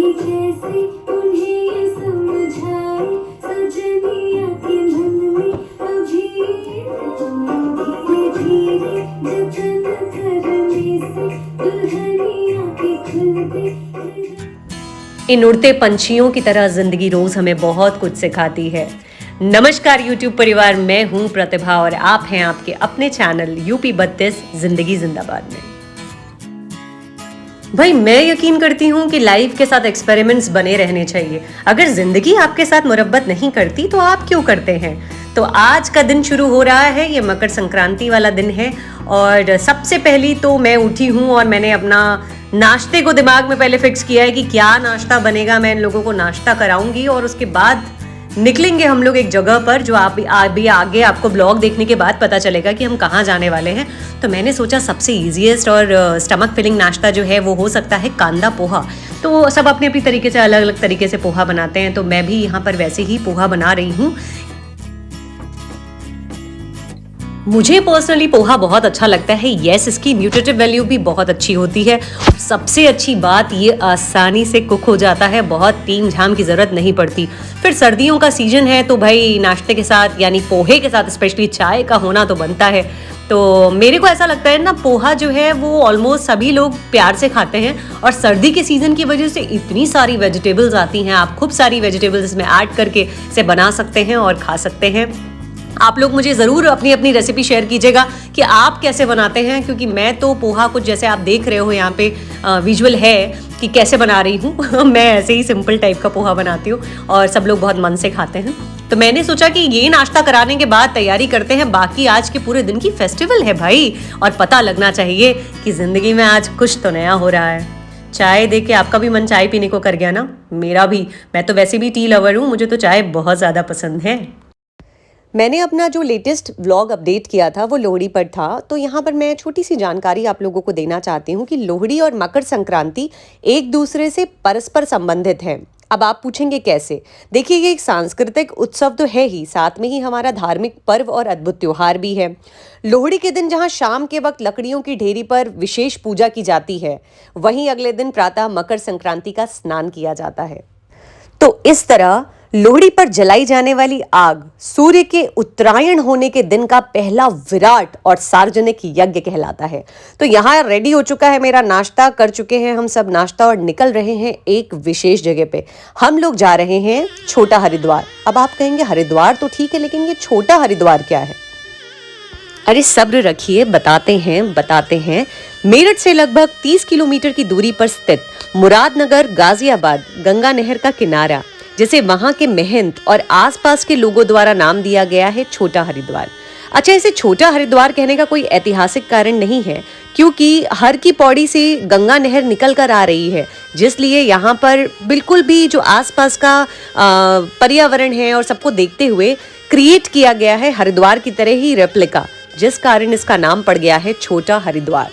कैसे उन्हें ये समझाए, सजनिया के मन में अभी धीरे धीरे जतन करने से दुल्हनिया के खुलते। इन उड़ते पंछियों की तरह जिंदगी रोज हमें बहुत कुछ सिखाती है। नमस्कार यूट्यूब परिवार, मैं हूं प्रतिभा और आप हैं आपके अपने चैनल यूपी 32 जिंदगी जिंदाबाद में। भाई, मैं यकीन करती हूँ कि लाइफ के साथ एक्सपेरिमेंट्स बने रहने चाहिए। अगर जिंदगी आपके साथ मुरब्बत नहीं करती तो आप क्यों करते हैं। तो आज का दिन शुरू हो रहा है, ये मकर संक्रांति वाला दिन है और सबसे पहली तो मैं उठी हूँ और मैंने अपना नाश्ते को दिमाग में पहले फिक्स किया है कि क्या नाश्ता बनेगा। मैं इन लोगों को नाश्ता कराऊंगी और उसके बाद निकलेंगे हम लोग एक जगह पर, जो आप भी आगे आपको ब्लॉग देखने के बाद पता चलेगा कि हम कहाँ जाने वाले हैं। तो मैंने सोचा सबसे ईजीएस्ट और स्टमक फिलिंग नाश्ता जो है वो हो सकता है कांदा पोहा। तो सब अपने अपनी तरीके से अलग अलग तरीके से पोहा बनाते हैं, तो मैं भी यहाँ पर वैसे ही पोहा बना रही हूँ। मुझे पर्सनली पोहा बहुत अच्छा लगता है। यस, इसकी न्यूट्रिटिव वैल्यू भी बहुत अच्छी होती है। सबसे अच्छी बात ये आसानी से कुक हो जाता है, बहुत तीम झाम की ज़रूरत नहीं पड़ती। फिर सर्दियों का सीजन है तो भाई नाश्ते के साथ यानी पोहे के साथ स्पेशली चाय का होना तो बनता है। तो मेरे को ऐसा लगता है ना, पोहा जो है वो ऑलमोस्ट सभी लोग प्यार से खाते हैं और सर्दी के सीज़न की वजह से इतनी सारी वेजिटेबल्स आती हैं, आप खूब सारी वेजिटेबल्स इसमें ऐड करके इसे बना सकते हैं और खा सकते हैं। आप लोग मुझे ज़रूर अपनी अपनी रेसिपी शेयर कीजिएगा कि आप कैसे बनाते हैं, क्योंकि मैं तो पोहा कुछ जैसे आप देख रहे हो यहाँ पे विजुअल है कि कैसे बना रही हूँ मैं ऐसे ही सिंपल टाइप का पोहा बनाती हूँ और सब लोग बहुत मन से खाते हैं। तो मैंने सोचा कि ये नाश्ता कराने के बाद तैयारी करते हैं बाकी आज के पूरे दिन की। फेस्टिवल है भाई और पता लगना चाहिए कि ज़िंदगी में आज कुछ तो नया हो रहा है। चाय देख के आपका भी मन चाय पीने को कर गया ना? मेरा भी। मैं तो वैसे भी टी लवर हूँ, मुझे तो चाय बहुत ज़्यादा पसंद है। मैंने अपना जो लेटेस्ट व्लॉग अपडेट किया था वो लोहड़ी पर था, तो यहाँ पर मैं छोटी सी जानकारी आप लोगों को देना चाहती हूँ कि लोहड़ी और मकर संक्रांति एक दूसरे से परस्पर संबंधित हैं। अब आप पूछेंगे कैसे? देखिए, ये एक सांस्कृतिक उत्सव तो है ही, साथ में ही हमारा धार्मिक पर्व और अद्भुत त्योहार भी है। लोहड़ी के दिन जहाँ शाम के वक्त लकड़ियों की ढेरी पर विशेष पूजा की जाती है, वहीं अगले दिन प्रातः मकर संक्रांति का स्नान किया जाता है। तो इस तरह लोहड़ी पर जलाई जाने वाली आग सूर्य के उत्तरायण होने के दिन का पहला विराट और सार्वजनिक यज्ञ कहलाता है। तो यहाँ रेडी हो चुका है मेरा नाश्ता, कर चुके हैं हम सब नाश्ता और निकल रहे हैं एक विशेष जगह पे। हम लोग जा रहे हैं छोटा हरिद्वार। अब आप कहेंगे हरिद्वार तो ठीक है, लेकिन ये छोटा हरिद्वार क्या है? अरे सब्र रखिए, बताते हैं। मेरठ से लगभग 30 किलोमीटर की दूरी पर स्थित मुरादनगर गाजियाबाद गंगा नहर का किनारा, जिसे वहां के महंत और आसपास के लोगों द्वारा नाम दिया गया है छोटा हरिद्वार। अच्छा, इसे छोटा हरिद्वार कहने का कोई ऐतिहासिक कारण नहीं है, क्योंकि हर की पौड़ी से गंगा नहर निकल कर आ रही है, जिसलिए यहाँ पर बिल्कुल भी जो आसपास का पर्यावरण है और सबको देखते हुए क्रिएट किया गया है हरिद्वार की तरह ही रेप्लिका, जिस कारण इसका नाम पड़ गया है छोटा हरिद्वार।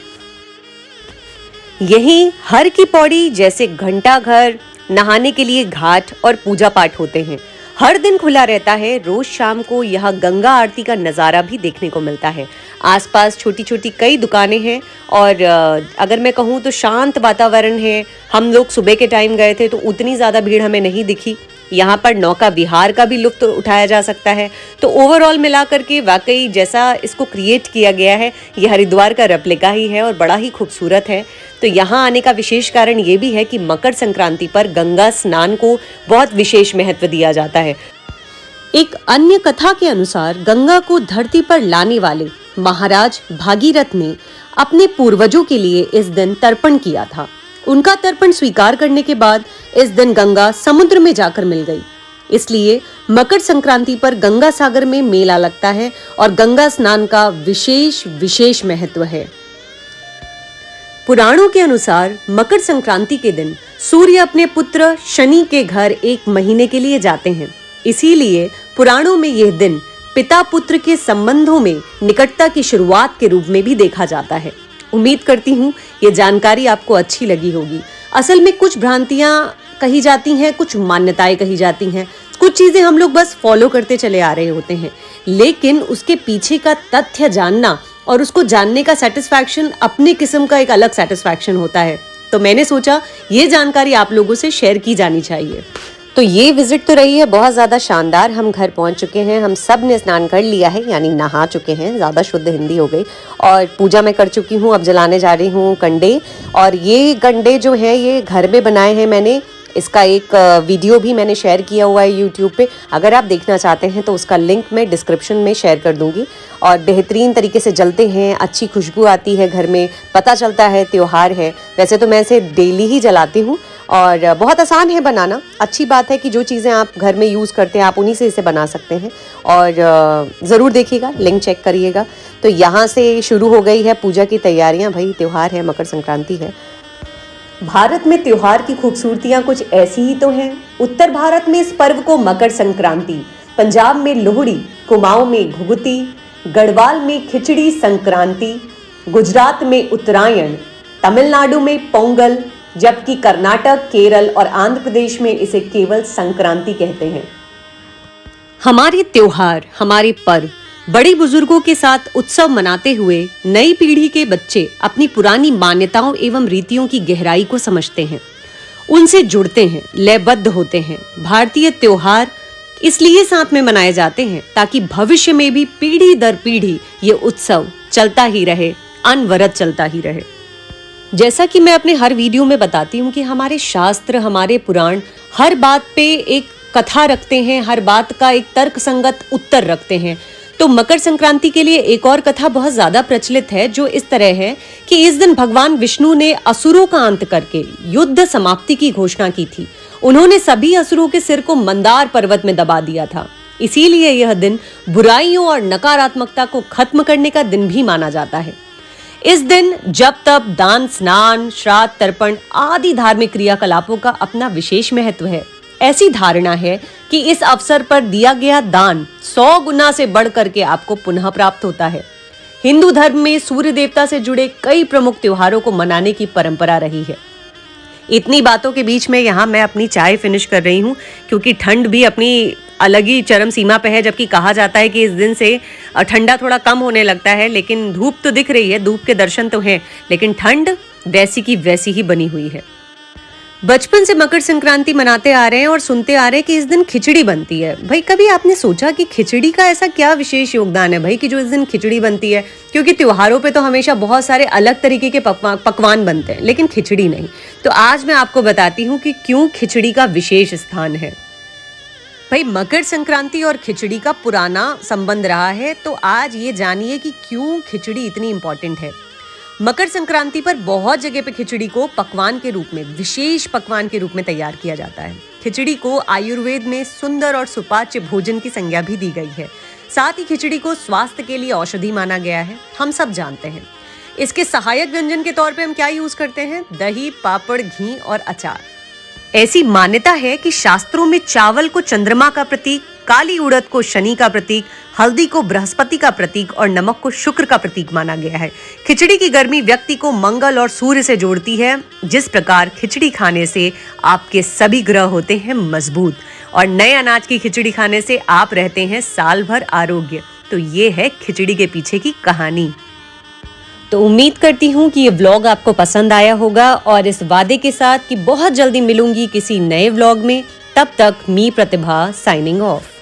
यहीं हर की पौड़ी जैसे घंटा घर, नहाने के लिए घाट और पूजा पाठ होते हैं। हर दिन खुला रहता है। रोज शाम को यह गंगा आरती का नज़ारा भी देखने को मिलता है। आसपास छोटी छोटी कई दुकानें हैं और अगर मैं कहूँ तो शांत वातावरण है। हम लोग सुबह के टाइम गए थे तो उतनी ज़्यादा भीड़ हमें नहीं दिखी। यहाँ पर नौका विहार का भी लुत्फ उठाया जा सकता है। तो ओवरऑल मिलाकर के वाकई जैसा इसको क्रिएट किया गया है, ये हरिद्वार का रेप्लिका ही है और बड़ा ही खूबसूरत है। तो यहाँ आने का विशेष कारण ये भी है कि मकर संक्रांति पर गंगा स्नान को बहुत विशेष महत्व दिया जाता है। एक अन्य कथा के अनुसार गंगा को धरती पर लाने वाले महाराज भागीरथ ने अपने पूर्वजों के लिए इस दिन तर्पण किया था। उनका तर्पण स्वीकार करने के बाद इस दिन गंगा समुद्र में जाकर मिल गई। इसलिए मकर संक्रांति पर गंगा सागर में मेला लगता है और गंगा स्नान का विशेष महत्व है। पुराणों के अनुसार मकर संक्रांति के दिन सूर्य अपने पुत्र शनि के घर 1 महीने के लिए जाते हैं। इसीलिए पुराणों में यह दिन पिता पुत्र के संबंधों में निकटता की शुरुआत के रूप में भी देखा जाता है। उम्मीद करती हूँ ये जानकारी आपको अच्छी लगी होगी। असल में कुछ भ्रांतियां कही जाती हैं, कुछ मान्यताएं कही जाती हैं, कुछ चीजें हम लोग बस फॉलो करते चले आ रहे होते हैं, लेकिन उसके पीछे का तथ्य जानना और उसको जानने का सेटिस्फैक्शन अपने किस्म का एक अलग सेटिस्फैक्शन होता है। तो मैंने सोचा ये जानकारी आप लोगों से शेयर की जानी चाहिए। तो ये विजिट तो रही है बहुत ज़्यादा शानदार। हम घर पहुंच चुके हैं, हम सब ने स्नान कर लिया है, यानी नहा चुके हैं, ज़्यादा शुद्ध हिंदी हो गई। और पूजा मैं कर चुकी हूँ, अब जलाने जा रही हूँ कंडे। और ये कंडे जो हैं ये घर में बनाए हैं मैंने। इसका एक वीडियो भी मैंने शेयर किया हुआ है यूट्यूब पे, अगर आप देखना चाहते हैं तो उसका लिंक मैं डिस्क्रिप्शन में शेयर कर दूंगी। और बेहतरीन तरीके से जलते हैं, अच्छी खुशबू आती है घर में, पता चलता है त्योहार है। वैसे तो मैं इसे डेली ही जलाती हूँ और बहुत आसान है बनाना। अच्छी बात है कि जो चीज़ें आप घर में यूज़ करते हैं आप उन्हीं से इसे बना सकते हैं। और ज़रूर देखिएगा, लिंक चेक करिएगा। तो यहाँ से शुरू हो गई है पूजा की तैयारियाँ। भाई त्योहार है, मकर संक्रांति है। भारत में त्योहार की खूबसूरतियां कुछ ऐसी ही तो हैं। उत्तर भारत में इस पर्व को मकर संक्रांति, पंजाब में लोहड़ी, कुमाऊं में घुघुती, गढ़वाल में खिचड़ी संक्रांति, गुजरात में उत्तरायण, तमिलनाडु में पोंगल, जबकि कर्नाटक, केरल और आंध्र प्रदेश में इसे केवल संक्रांति कहते हैं। हमारे त्योहार, हमारे पर्व बड़े बुजुर्गों के साथ उत्सव मनाते हुए नई पीढ़ी के बच्चे अपनी पुरानी मान्यताओं एवं रीतियों की गहराई को समझते हैं, उनसे जुड़ते हैं, लयबद्ध होते हैं। भारतीय त्योहार इसलिए साथ में मनाए जाते हैं ताकि भविष्य में भी पीढ़ी दर पीढ़ी ये उत्सव चलता ही रहे, अनवरत चलता ही रहे। जैसा कि मैं अपने हर वीडियो में बताती हूँ कि हमारे शास्त्र, हमारे पुराण हर बात पे एक कथा रखते हैं, हर बात का एक तर्कसंगत उत्तर रखते हैं। तो मकर संक्रांति के लिए एक और कथा बहुत ज्यादा प्रचलित है, जो इस तरह है कि इस दिन भगवान विष्णु ने असुरों का अंत करके युद्ध समाप्ति की घोषणा की थी। उन्होंने सभी असुरों के सिर को मंदार पर्वत में दबा दिया था। इसीलिए यह दिन बुराइयों और नकारात्मकता को खत्म करने का दिन भी माना जाता है। इस दिन जप तप, दान, स्नान, श्राद्ध, तर्पण आदि धार्मिक क्रियाकलापों का अपना विशेष महत्व है। ऐसी धारणा है कि इस अवसर पर दिया गया दान 100 गुना से बढ़ करके आपको पुनः प्राप्त होता है। हिंदू धर्म में सूर्य देवता से जुड़े कई प्रमुख त्योहारों को मनाने की परंपरा रही है। इतनी बातों के बीच में यहाँ मैं अपनी चाय फिनिश कर रही हूँ, क्योंकि ठंड भी अपनी अलग ही चरम सीमा पे है। जबकि कहा जाता है कि इस दिन से ठंडा थोड़ा कम होने लगता है, लेकिन धूप तो दिख रही है, धूप के दर्शन तो हैं, लेकिन ठंड वैसी की वैसी ही बनी हुई है। बचपन से मकर संक्रांति मनाते आ रहे हैं और सुनते आ रहे हैं कि इस दिन खिचड़ी बनती है। भाई कभी आपने सोचा कि खिचड़ी का ऐसा क्या विशेष योगदान है भाई कि जो इस दिन खिचड़ी बनती है? क्योंकि त्योहारों पे तो हमेशा बहुत सारे अलग तरीके के पकवान बनते हैं, लेकिन खिचड़ी नहीं। तो आज मैं आपको बताती हूँ कि क्यों खिचड़ी का विशेष स्थान है। भाई मकर संक्रांति और खिचड़ी का पुराना संबंध रहा है, तो आज ये जानिए कि क्यों खिचड़ी इतनी इंपॉर्टेंट है। मकर संक्रांति पर बहुत जगह पे खिचड़ी को पकवान के रूप में, विशेष पकवान के रूप में तैयार किया जाता है। खिचड़ी को आयुर्वेद में सुंदर और सुपाच्य भोजन की संज्ञा भी दी गई है। साथ ही खिचड़ी को स्वास्थ्य के लिए औषधि माना गया है, हम सब जानते हैं। इसके सहायक व्यंजन के तौर पे हम क्या यूज करते हैं? दही, पापड़, घी और अचार। ऐसी मान्यता है कि शास्त्रों में चावल को चंद्रमा का प्रतीक, काली उड़द को शनि का प्रतीक, हल्दी को बृहस्पति का प्रतीक और नमक को शुक्र का प्रतीक माना गया है। खिचड़ी की गर्मी व्यक्ति को मंगल और सूर्य से जोड़ती है। जिस प्रकार खिचड़ी खाने से आपके सभी ग्रह होते हैं मजबूत, और नए अनाज की खिचड़ी खाने से आप रहते हैं साल भर आरोग्य। तो ये है खिचड़ी के पीछे की कहानी। तो उम्मीद करती हूँ कि ये व्लॉग आपको पसंद आया होगा, और इस वादे के साथ कि बहुत जल्दी मिलूंगी किसी नए व्लॉग में। तब तक मी प्रतिभा साइनिंग ऑफ।